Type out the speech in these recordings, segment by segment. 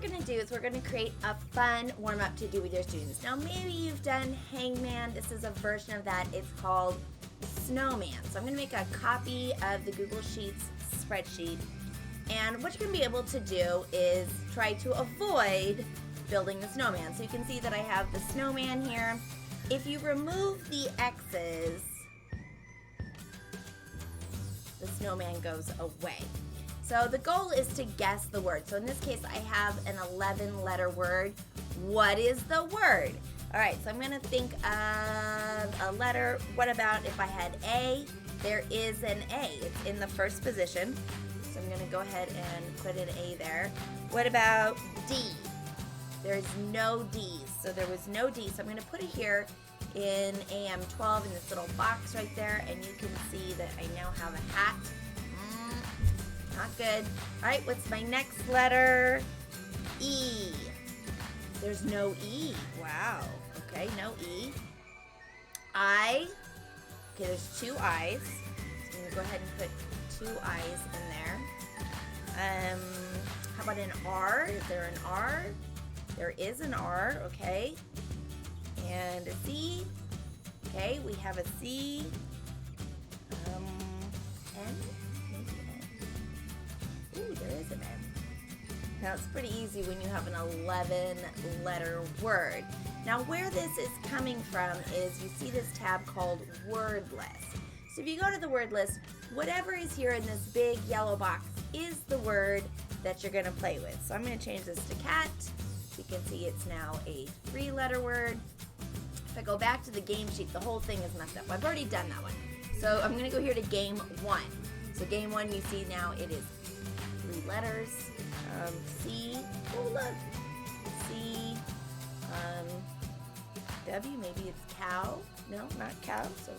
we're going to do is we're going to create a fun warm-up to do with your students. Now, maybe you've done Hangman. This is a version of that. It's called Snowman. So I'm going to make a copy of the Google Sheets spreadsheet. And what you're going to be able to do is try to avoid building the snowman. So you can see that I have the snowman here. If you remove the X's, the snowman goes away. So the goal is to guess the word. So in this case, I have an 11-letter word. What is the word? All right, so I'm going to think of a letter. What about if I had A? There is an A. It's in the first position. So I'm going to go ahead and put an A there. What about D? There's no D's. So there was no D. So I'm going to put it here in AM12 in this little box right there. And you can see that I now have a hat. Not good. All right, what's my next letter? E. There's no E. Wow. Okay, no E. I. Okay, there's two I's. So I'm going to go ahead and put two I's in there. How about an R? Is there an R? There is an R, okay. And a C. Okay, we have a C. N? Maybe N. Ooh, there is an N. Now, it's pretty easy when you have an 11-letter word. Now, where this is coming from is you see this tab called Word List. So if you go to the word list, whatever is here in this big yellow box is the word that you're going to play with. So I'm going to change this to cat. You can see it's now a 3-letter word. If I go back to the game sheet, the whole thing is messed up. I've already done that one. So I'm going to go here to game 1. So game 1, you see now it is 3 letters. C. Oh, look. C. W. Maybe it's cow. No, not cow. So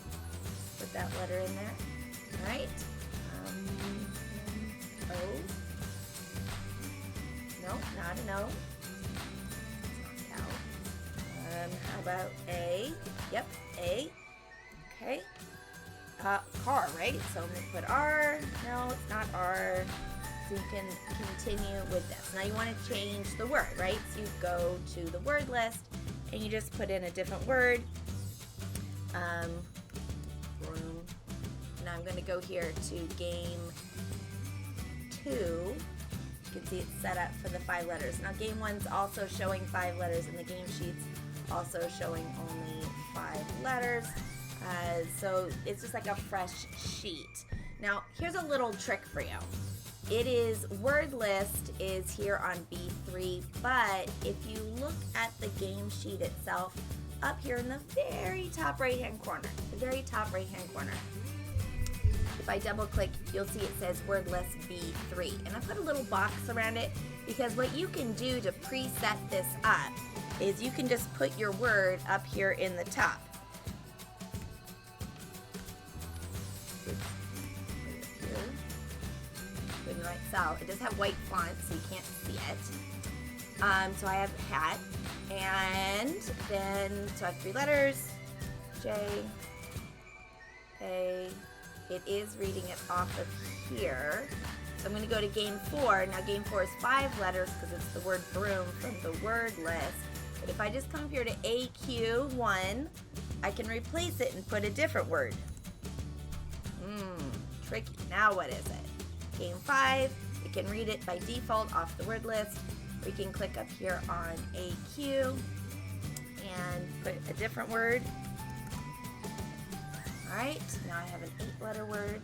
put that letter in there. All right. O. No, not an O. It's not cow. How about A? Yep, A. Okay. Car, right? So I'm going to put R. No, it's not R. So you can continue with this. Now you want to change the word, right? So you go to the word list and you just put in a different word. Room. Now I'm going to go here to game 2. You can see it's set up for the 5 letters. Now game 1's also showing 5 letters and the game sheet's also showing only 5 letters. So it's just like a fresh sheet. Now here's a little trick for you. It is word list is here on B3, but if you look at the game sheet itself, up here in the very top right-hand corner, if I double click, you'll see it says word list B3. And I put a little box around it because what you can do to preset this up is you can just put your word up here in the top. Put it right cell. It does have white font, so you can't see it. So I have hat, and then so I have 3 letters. J, A. It is reading it off of here. So I'm going to go to game 4. Now game 4 is 5 letters because it's the word broom from the word list. But if I just come here to AQ1, I can replace it and put a different word. Tricky. Now what is it? Game 5, it can read it by default off the word list. We can click up here on AQ and put a different word. All right, now I have an 8-letter word.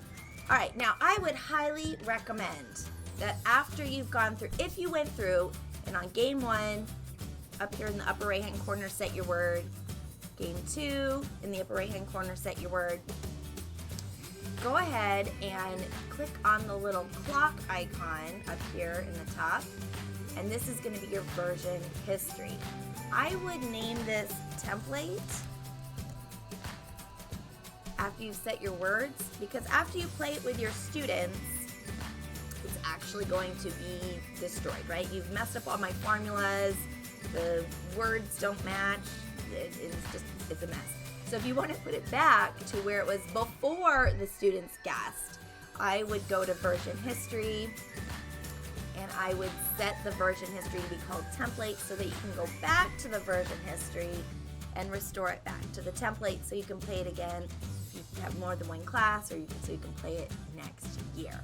All right, now I would highly recommend that after you've gone through, if you went through and on game 1, up here in the upper right-hand corner, set your word. Game 2, in the upper right-hand corner, set your word. Go ahead and click on the little clock icon up here in the top, and this is going to be your version history. I would name this template after you've set your words, because after you play it with your students, it's actually going to be destroyed, right? You've messed up all my formulas, the words don't match, it's a mess. So if you want to put it back to where it was before the students guessed, I would go to version history and I would set the version history to be called template so that you can go back to the version history and restore it back to the template so you can play it again if you have more than one class, or so you can play it next year.